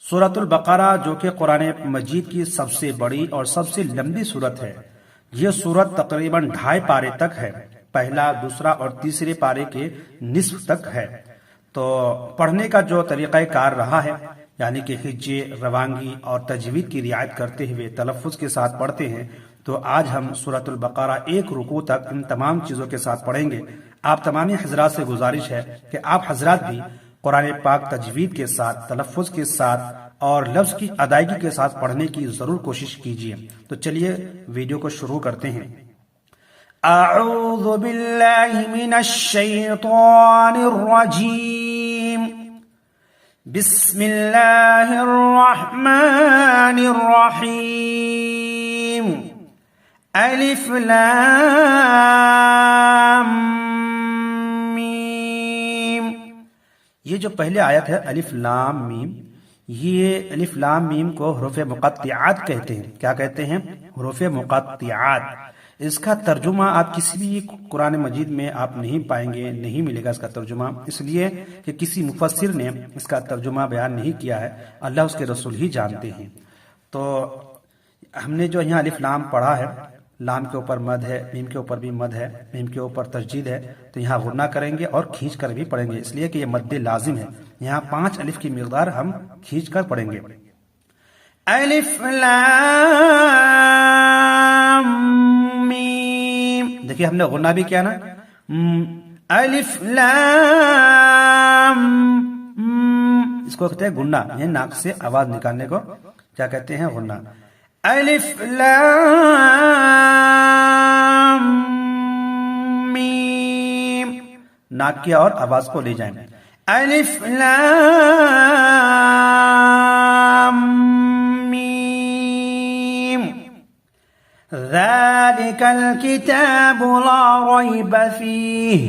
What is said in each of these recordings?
سورۃ البقرہ جو کہ قرآن مجید کی سب سے بڑی اور سب سے لمبی سورت ہے۔ یہ سورت تقریباً 2.5 پارے تک ہے، پہلا، دوسرا اور تیسرے پارے کے نصف تک ہے۔ تو پڑھنے کا جو طریقہ کار رہا ہے، یعنی کہ ہجے، روانگی اور تجوید کی رعایت کرتے ہوئے تلفظ کے ساتھ پڑھتے ہیں، تو آج ہم سورۃ البقرہ 1 رکوع تک ان تمام چیزوں کے ساتھ پڑھیں گے۔ آپ تمامی حضرات سے گزارش ہے کہ آپ حضرات بھی قرآن پاک تجوید کے ساتھ، تلفظ کے ساتھ اور لفظ کی ادائیگی کے ساتھ پڑھنے کی ضرور کوشش کیجیے۔ تو چلیے ویڈیو کو شروع کرتے ہیں۔ اعوذ باللہ من الشیطان الرجیم، بسم اللہ الرحمن الرحیم، الف لام میم۔ یہ جو پہلے آیت ہے الف لام میم، یہ الف لام میم کو حروف مقطعات کہتے ہیں۔ کیا کہتے ہیں؟ حروف مقطعات۔ اس کا ترجمہ آپ کسی بھی قرآن مجید میں آپ نہیں پائیں گے، نہیں ملے گا اس کا ترجمہ، اس لیے کہ کسی مفسر نے اس کا ترجمہ بیان نہیں کیا ہے، اللہ اس کے رسول ہی جانتے ہیں۔ تو ہم نے جو یہاں الف لام پڑھا ہے، لام کے اوپر مد ہے، میم کے اوپر بھی مد ہے، میم کے اوپر تشدید ہے، تو یہاں غنہ کریں گے اور کھینچ کر بھی پڑھیں گے، اس لیے کہ یہ مد لازم ہے۔ یہاں 5 الف کی مقدار ہم کھینچ کر پڑھیں گے۔ الف لام میم، دیکھیے ہم نے غنہ بھی کیا نا، الف لام، اس کو کہتے ہیں غنہ، یہ ناک سے آواز نکالنے کو کیا کہتے ہیں؟ غنہ۔ الف لام میم، ناک کی اور آواز کو لے جائیں۔ الف لام میم، ذالک الکتاب لا ریب فیہ،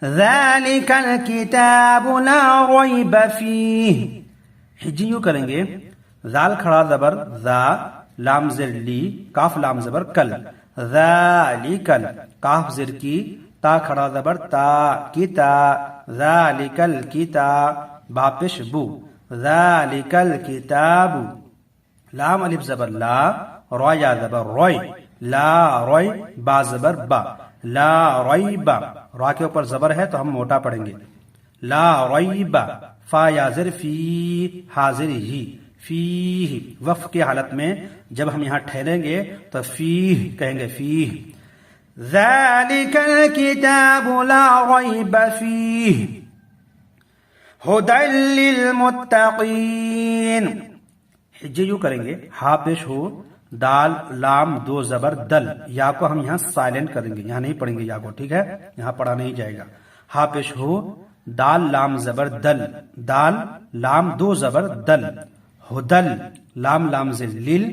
ذالک الکتاب لا ریب فیہ۔ حجی یوں کریں گے، ذال کھڑا زبر ذا، لام زر لی، کاف لام زبر کل، ذالکل، کاف زر کی، تا کھڑا زبر تا، کتا، ذالکل کتا، با پیش بو، ذالکل کتاب، لام الف زبر لا، را یا زبر روی، لا روی، با زبر با، لا ریبا، را کے اوپر زبر ہے تو ہم موٹا پڑھیں گے، لا ریبا، فا یا زر فی، حاضر ہی، فیہ، وقف کی حالت میں جب ہم یہاں ٹھہریں گے تو فیہ کہیں گے، فیہ۔ ذالک الکتاب لا ریب فیہ، ھدی للمتقین۔ حجے یوں کریں گے، ہا پیش ہو، دال لام 2 زبر دل، یا کو ہم یہاں سائلنٹ کریں گے، یہاں نہیں پڑھیں گے یا کو، ٹھیک ہے؟ یہاں پڑھا نہیں جائے گا۔ ہا پیش ہو، دال لام زبر دل، دال لام 2 زبر دل، ہدل، لام لام زر لیل،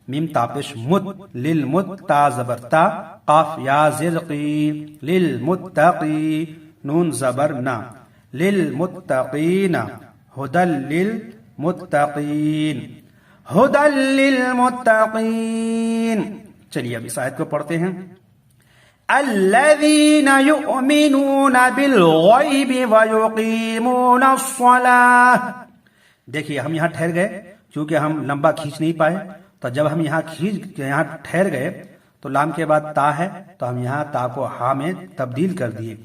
میم تاپش مت، للمت، تا زبر تا، قاف یا زر قی، للمتقی، نون زبر نا، للمتقین، ہدل للمتقین، ہدل للمتقین۔ چلیے اب اس آیت کو پڑھتے ہیں۔ الذین یؤمنون بالغیب ویقیمون الصلاۃ۔ دیکھیے ہم یہاں ٹھہر گئے، کیونکہ ہم لمبا کھینچ نہیں پائے، تو جب ہم یہاں ٹھہر گئے تو لام کے بعد تا ہے، تو ہم یہاں تا کو ہا میں تبدیل کر دیے،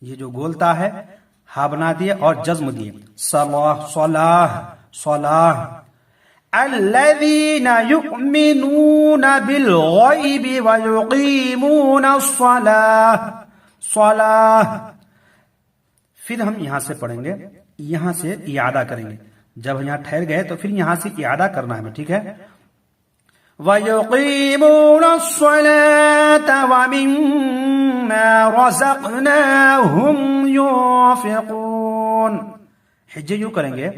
یہ جو گول تا ہے ہا بنا دیے اور جزم دیے، صلاح، صلاح، صلاح۔ الذین یؤمنون بالغیب ویقیمون الصلاۃ، صلاح۔ پھر ہم یہاں سے پڑھیں گے، یہاں سے اعادہ کریں گے، جب یہاں ٹھہر گئے تو پھر یہاں سے اعادہ کرنا ہے، ٹھیک ہے؟ وَيُقِيمُونَ الصَّلَاةَ وَمِمَّا رَزَقْنَاهُمْ يُنفِقُونَ۔ حجے یوں کریں گے،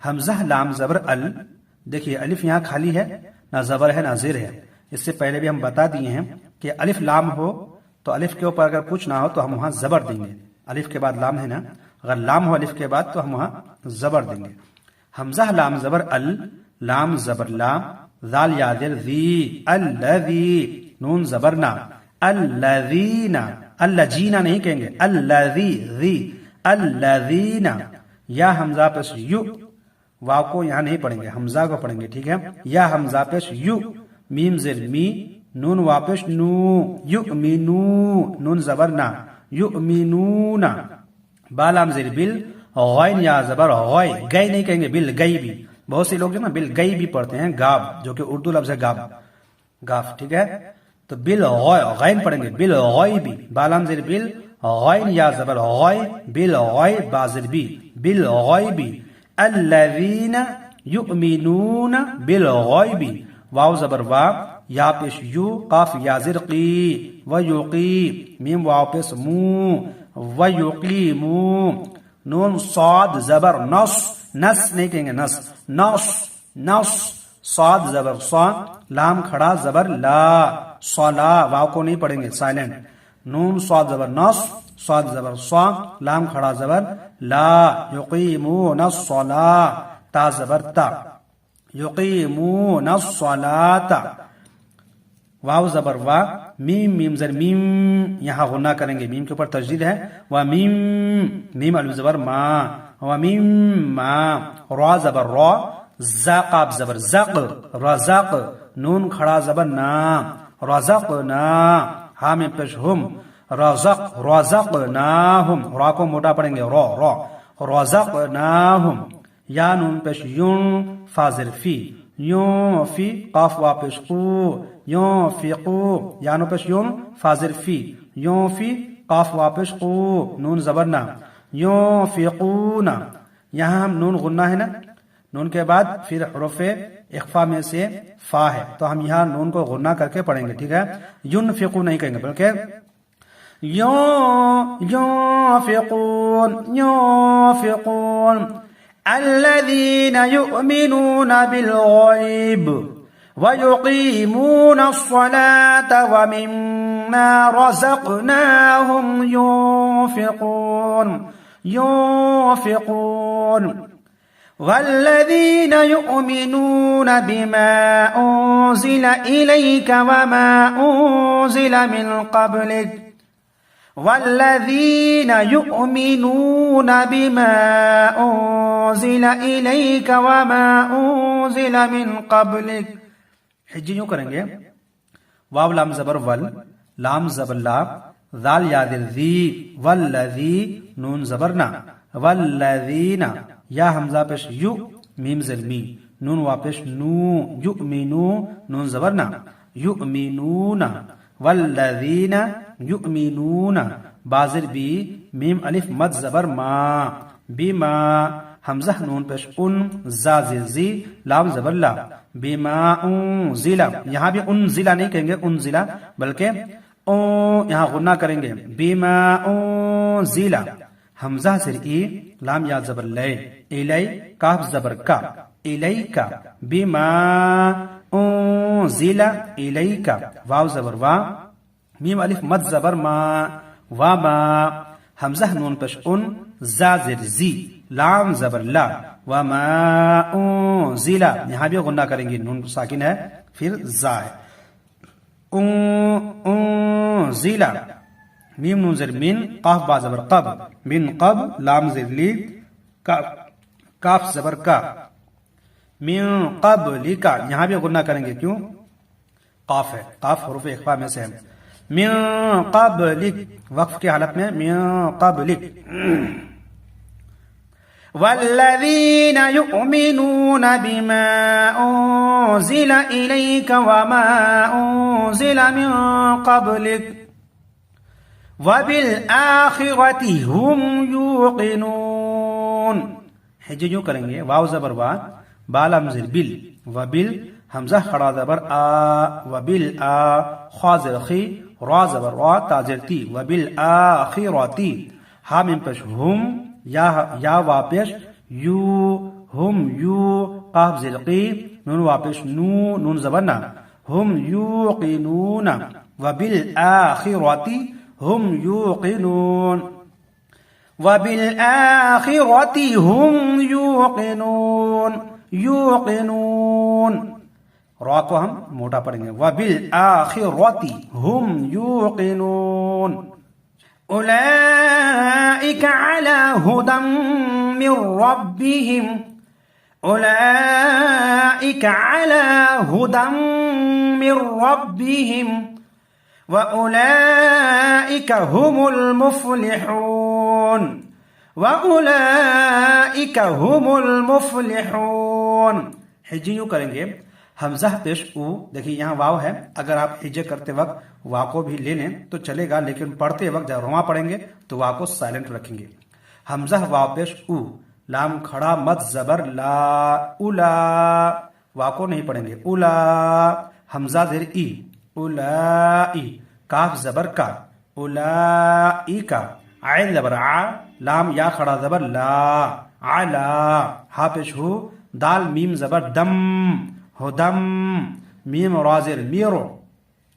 حمزہ لام زبر ال، دیکھیے الف یہاں خالی ہے، نہ زبر ہے نہ زیر ہے۔ اس سے پہلے بھی ہم بتا دیے ہیں کہ الف لام ہو تو الف کے اوپر اگر کچھ نہ ہو تو ہم وہاں زبر دیں گے، الف کے بعد لام ہے نا، اگر لام ہو الف کے بعد تو ہم وہاں زبر دیں گے۔ حمزہ لام زبر ال، لام زبر لام، ذال یا در ذی، الذی، نون زبر نا، الذین، الذین نہیں کہیں گے، الذی، ذی، الذین، یا حمزہ پس یو، واو کو یہاں نہیں پڑھیں گے، حمزہ کو پڑھیں گے، ٹھیک ہے. یا حمزہ پیش یو، میم زیر می، نون واو پیش نو، یؤمنو، نون زبر نا، یؤمنون. با لام زیر بل، غین یا زبر غوی، گئی نہیں کہیں گے، بل گئی بھی. بہت سے لوگ جو نا بل گئی بھی پڑھتے ہیں، گاب، جو کہ اردو لفظ ہے گاب، گاف، ٹھیک ہے. تو بل غوی، غین پڑھیں گے، بل غوی بھی. با لام زیر بل، غین یا زبر غوی، بل غوی، با زیر بی، بل غوی بھی. الذین یؤمنون بالغیب، واو زبر وا، یا پیش یو، قاف یا زر قی، ویقی، میم واو پیش مو، ویقیمو. نون صاد زبر نص، نس نہیں کہیں گے، نس، نص، نص. صاد زبر صا، لام کھڑا زبر لا، صلا، واو کو نہیں پڑھیں گے، سائلنٹ. نون صاد زبر نص، صاد زبر صا، لام کھڑا زبر لا. یقیمون الصلاة، تا زبر تا، یقیمون الصلاة. واو زبر وا، میم، میم زر میم، یہاں غنہ کریں گے، میم کے اوپر تشدید ہے. و میم، میم الف زبر ما، و میم ما. را زبر را، زاقاب زبر زق، رزق، نون کھڑا زبر نا، رزقنا. ہاں میں پیش ہم، رزق، رزقناہم، را کو موٹا پڑھیں گے، را، را، رزقناہم. یا نون پیش یون، فازر فی، یون فی، قاف وا پیش قو، یون فی قو. یا نون پیش یون، فازر فی، یون فی، قاف وا پیش قو، نون زبر نا، یون فی قونا. یہاں ہم نون غنہ ہے نا، نون کے بعد پھر حروف اخفا میں سے فا ہے، تو ہم یہاں نون کو غنہ کر کے پڑھیں گے، ٹھیک ہے. ينفقون نہیں کہیں گے، بلکہ ينفقون، ينفقون. الذين يؤمنون بالغيب ويقيمون الصلاة ومما رزقناهم ينفقون، ينفقون. والذين يؤمنون بما أنزل إليك وما أنزل من قبلك، والذين يؤمنون بما أنزل إليك وما أنزل من قبلك. حجی یوں کریں گے، واو لام زبر ول، لام زبر لا، ذال یا دل ذی، والذی، نون زبر نا، والذین. یا حمزہ پیش یو، میم زر می، نون واپش نو، یؤمنو، نون زبر نا، یؤمنون. والذین یؤمنون، بازر بی، میم الف مد زبر ما، بما. حمزہ نون پیش ان، زا زر زی، لام زبر لا، بما انزل. یہاں بھی انزلہ نہیں کہیں گے، انزلہ، بلکہ یہاں غنہ کریں گے، بما انزل. حمزہ زر ای، لام یا زبر لے، الی، کاف زبر کا، الیکا، بما انزل الیکا. واو زبر وا، میم الف مد زبر ما، وما. حمزہ نون پیش ان، زا زر زی، لام زبر لا، وما انزل. یہاں بھی غنہ کریں گے، نون ساکن ہے، پھر زا ہے. انزل، میم نون زر من، قاف با زبر قب، من قب، لام زر لی، کاف زبر کا، من قبلک. یہاں بھی غنہ کریں گے، کیوں؟ قاف ہے، قاف حروف اخفا میں سے ہے. من قبلک، وقف کی حالت میں، من قبلک. والذین یؤمنون بما انزل الیک وما انزل من قبلک وبالآخرة هم يوقنون. حجی یوں کریں گے، واو زبر وا، با لام زر بل، وبل، حمزہ کھڑا زبر آ، وبل آ، خا زر خی، را زبر را، تا زر تی، وبالآخرة. ہا میم پیش ہم، یا واپش یو، ہم یو، قاف زر قی، نون واپش نو، نون زبر نا، ہم یوقنون. وبالآخرة هم يوقنون، وبالآخرة هم يوقنون، يوقنون. را کو ہم موٹا پڑھیں گے، وبالآخرة هم يوقنون. أولئك على هدى من ربهم اولئک علی ہدی من ربہم وَأُولَئِكَ هُمُ الْمُفْلِحُونَ وَأُولَئِكَ هُمُ الْمُفْلِحُونَ. حجے یوں کریں گے حمزہ پیش او. دیکھیے یہاں واو ہے، اگر آپ حجے کرتے وقت واو کو بھی لے لیں تو چلے گا، لیکن پڑھتے وقت جب رواں پڑھیں گے تو واو کو سائلنٹ رکھیں گے. حمزہ واو پیش او، لام کھڑا مد زبر لا، اولا. واو کو نہیں پڑھیں گے اولا. حمزہ زیر ای، اولائی. کاف زبر کا، اولائی کا. عین زبر آ، لام یا کھڑا زبر لا، علا. ہا پیش ہو، دال میم زبر دم، ہدم. میم را زیر میرو،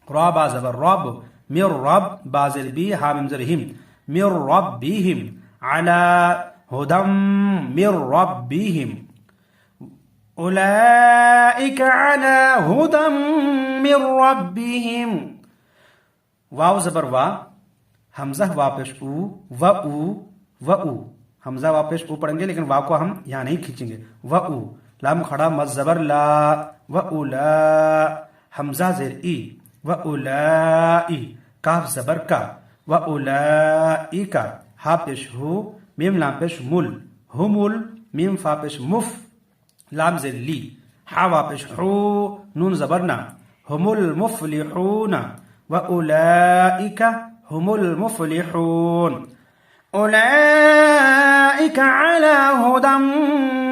را با زبر رب، میر رب. با زیر بی، ہا میم زیر ہم، میر ربیہم. علا ہدم میر ربیہم. اولئک علی ہدی من ربہم. واو زبر وا، حمزہ وا پیش او، و او، و او. حمزہ وا پیش او پڑھیں گے لیکن واو کو ہم یہاں نہیں کھینچیں گے. و او، لام کھڑا مد زبر لا، و اولا. حمزہ زیر ای، و اولائی. کاف زبر کا، و اولائک. ہا پیش ہو، میم لام پیش مل، ہمل. میم فا پیش مف، لام زیر لی. ہا وا پیش حو، نون زبرنا، ہم المفلحون. وَأُولَئِكَ هُمُ الْمُفْلِحُونَ. أُولَئِكَ عَلَى هُدًى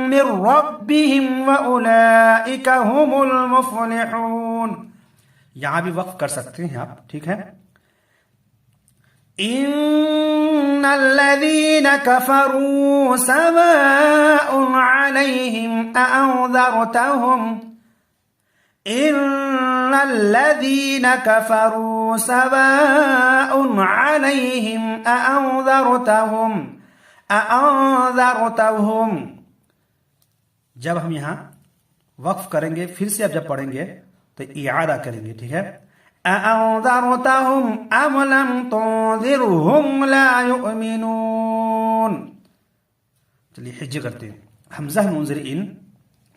مِّن رَّبِّهِمْ وَأُولَئِكَ هُمُ الْمُفْلِحُونَ. یہاں بھی وقف کر سکتے ہیں آپ، ٹھیک ہے. إِنَّ الَّذِينَ كَفَرُوا سَوَاءٌ عَلَيْهِمْ أَأَنذَرْتَهُمْ إِنَّ الَّذِينَ كَفَرُوا سَوَاءٌ عَلَيْهِمْ أَأَنذَرْتَهُمْ. جب ہم یہاں وقف کریں گے، پھر سے اب جب پڑھیں گے تو اعادہ کریں گے، ٹھیک ہے. أَأَنذَرْتَهُمْ أَمْ لَمْ تُنذِرْهُمْ لَا يُؤْمِنُونَ. چلیے حجے کرتے ہیں. حمزہ نون زیر ان،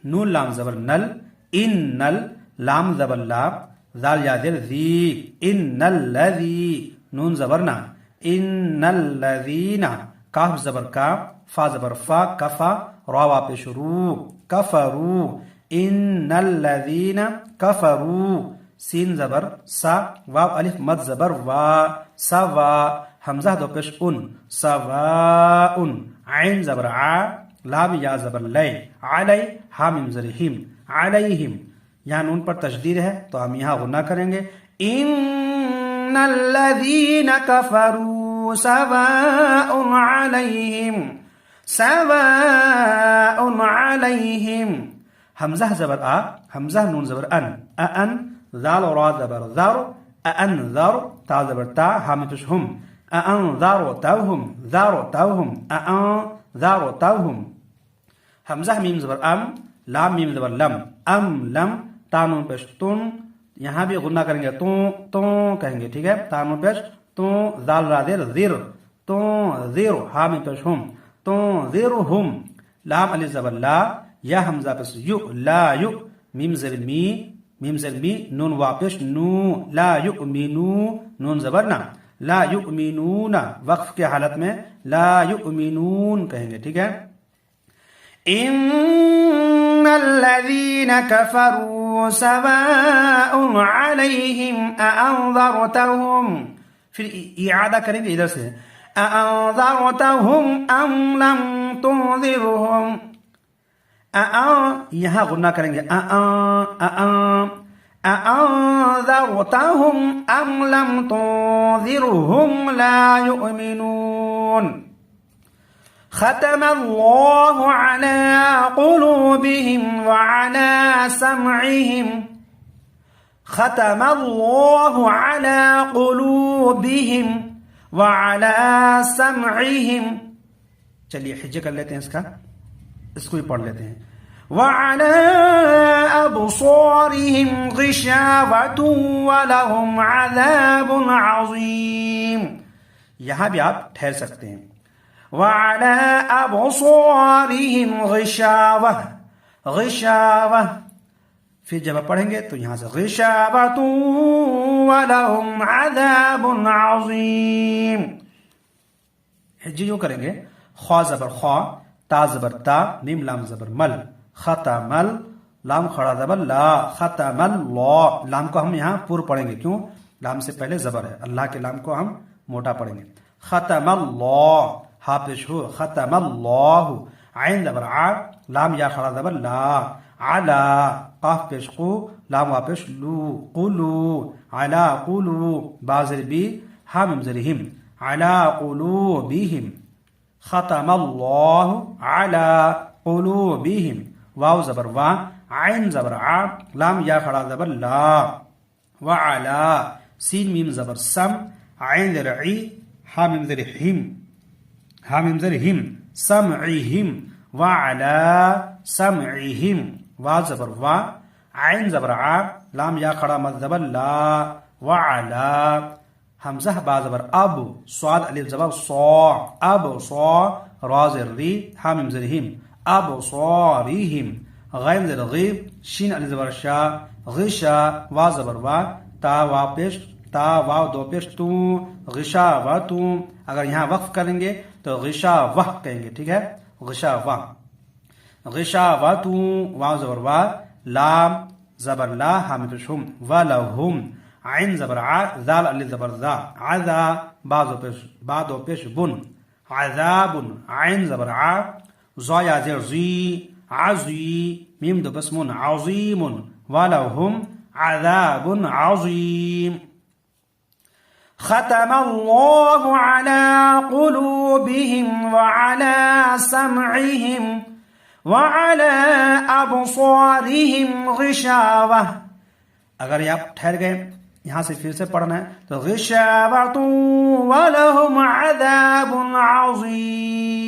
نون لام زبر نل، ان نل. لام زبر لا، ذال یا زیر ذی، ان الذی. نون زبرنا، ان الذین. کاف زبر کا، فا زبر فا، کفا. را وا پیش رو، کفرو. ان الذین کفرو. سین زبر سا، واو الف مد زبر وا، سوا. حمزہ دو پیش ان، سواء. عین زبر ع، لام یا زبر لے، علی. حامیم زر ہم، علیہم. یہاں نون پر تشدید ہے تو ہم یہاں غنہ کریں گے. ان الذین کفروا سواء علیہم، سواء علیہم. حمزہ زبر آ، حمزہ نون زبر ان، ان. ذال را زبر ذر، انذر. تا زبر تا، حامیم پیش ہم، انذرتہم، ذرتہم، انذرتہم. حمزہ میم زبر ام، لام میم زبر لم، ام لم. تانون پیش تن، یہاں بھی غنہ کریں گے، تو کہیں گے، ٹھیک ہے. تانون پیش تو، ذال را زیر زیر، تو زیر. ہا میں پیش ہم، تو زیر ہم. لام علی زبر لا، یا حمزہ پیش یو، لا یو. میم زبر می، میم زبر می. نون وا پیش نو، لا یؤمنو. نون زبرنا، لا یؤمنون. وقف کے حالت میں لا یؤمنون کہیں گے، ٹھیک ہے. ان الذین کفروا سواء علیہم اانذرتہم. پھر اعادہ کریں گے ادھر سے، اانذرتہم ام لم تنذرہم. یہاں غنہ کریں گے، اانذرتہم ام لم تنذرہم لا یؤمنون. ختم اللہ علی قلوبہم وعلی سمعہم. ختم اللہ علی قلوبہم وعلی سمعہم. چلیے حجے کر لیتے ہیں اس کا، اس کو بھی پڑھ لیتے ہیں. وعلی ابصارہم غشاوۃ ولہم عذاب عظیم. یہاں بھی آپ ٹھہر سکتے ہیں. وعلى أبصارهم غشاوة. غشاوہ. پھر جب آپ پڑھیں گے تو یہاں سے غشاوۃ ولہم عذاب عظیم. ہجی یوں کریں گے، خوا زبر خوا، تا زبر تا، میم لام زبر مل، ختم ال، لام کھڑا زبر لا، ختم اللہ. لام کو ہم یہاں پر پڑھیں گے، کیوں؟ لام سے پہلے زبر ہے، اللہ کے لام کو ہم موٹا پڑھیں گے. ختم اللہ، ہا پیش ہو، ختم اللہ. عین زبر آ، لام یا کھڑا زبر لا، علا، قاف پیش قو، لام وا پیش لو، قلو، علا قلو. بازر بی، ہا میم زر ہم، علا قلوبہم. ختم اللہ علی قلوبہم. واو زبر وا، عین زبر آ، لام یا کھڑا زبر لا، وعلا، سین میم زبر سم، عین زر عی، ہا میم زر ہم، ہا میم زر ہم، سمعہم، وعلا سمعہم. وا زبر وا، عین زبر آ، لام یا کھڑا مد زبر لا، وعلا. حمزہ با زبر اب، صاد الف زبر صا، اب صا، را زر ری، ہا میم زر ہم، اب صاریہم. غین زر غیب، شین الف زبر شا، غشا، وا زبر وا، تا وا پیش، تا واو دو پیش تو، غشا و تو. اگر یہاں وقف کریں گے تو غشا وح کہیں گے، ٹھیک ہے؟ غشا وح، غشا و تو، واو زبر وا، لام زبر لا، ہا میم پیش ہم، ولہم. عین زبر ع، ذال الف زبر ذا، عذا، با دو پیش بن، عذاب. عین زبر ع، زا یا زیر زی، عزی، میم دو پس من، عظیم. ولہم عذاب عظیم. ختم اللہ علی قلوبہم وعلی سمعہم وعلی ابصارہم غشاوہ. اگر یہ آپ ٹھہر گئے، یہاں سے پھر سے پڑھنا ہے تو غشاوۃ ولہم عذاب عظیم.